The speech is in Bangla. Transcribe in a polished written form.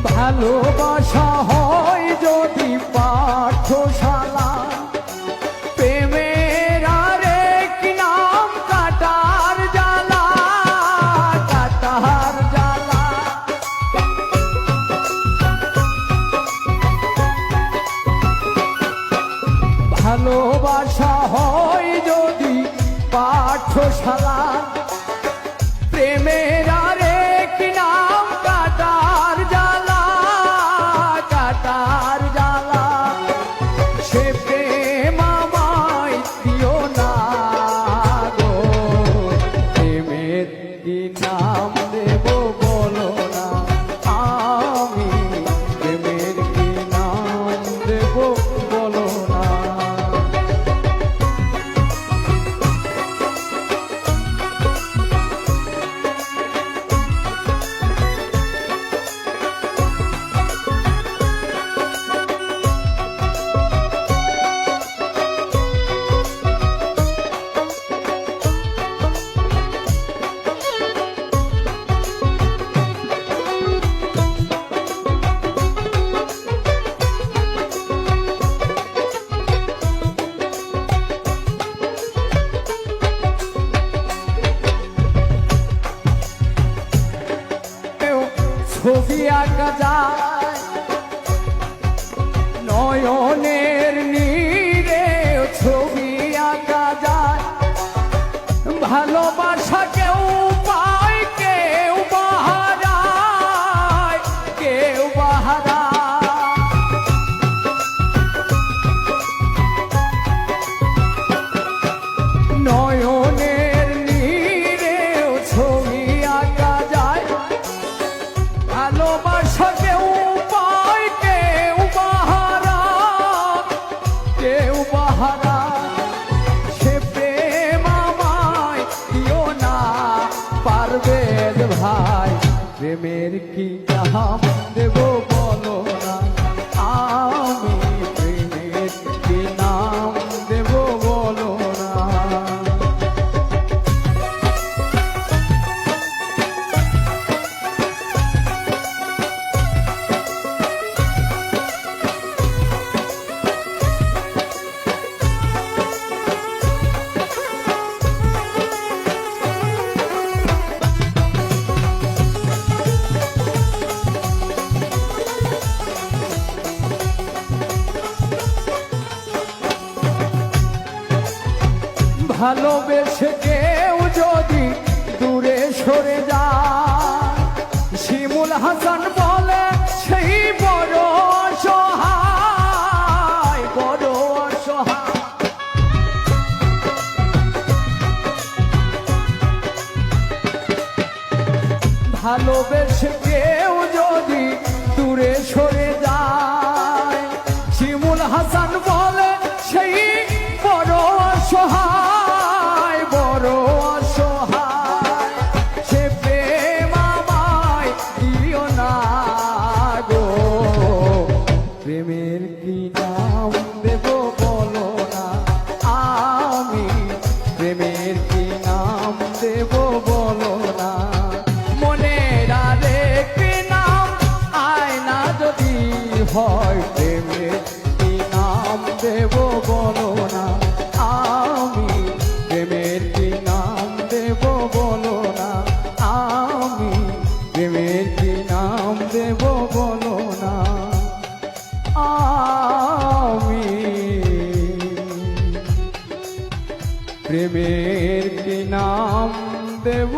ভালোবাসা হয় যদি পাঠশালা, প্রেমের আরেক নাম কাটার জ্বালা, কাটার জ্বালা। ভালোবাসা হয় যদি পাঠশালা, প্রেমের আরেক নাম কাটার জ্বালা, কাটার জ্বালা। সে প্রেম আমায় দিও না গো, প্রেমের কি নাম দেব বলো না, আমি প্রেমের কি নাম দেব বলো না। ছবি আঁকা যায় নয়নের নীরে, ছবি আঁকা যায়। ভালোবাসা কেউ পায় কেউ বাহারায়, কেউ বাহারায়। নয়নের নীরে ছবি আঁকা যায়। ভালোবাসা কেউ পায় কেউ বাহারা, কেউ বাহারা। সে প্রেম আমায় দিও না পারবেন ভাই, প্রেমের কি নাম দেব বলো না, আমি প্রেমের কি নাম দেব বলো না। ভালোবেসে কেউ যদি দূরে সরে যায়, শিমুল হাসান বলে সেই বড় অসহায়, বড় অসহায়। ভালোবেসে কেউ যদি দূরে সরে যায়, শিমুল হাসান বলে সেই বড় অসহায়, বড় অসহায়। সে প্রেম আমায় দিও না গো, প্রেমের কি নাম দেব বলো না, আমি প্রেমের কি নাম দেব বলো না। মনের আরেক নাম আয়না যদি হয়, প্রেমের কি নাম দেব বলো না, আমি প্রেমের কি নাম দেব বলো না, আমি প্রেমের কি নাম দেব বলো না, আমি প্রেমের কি নাম দেব।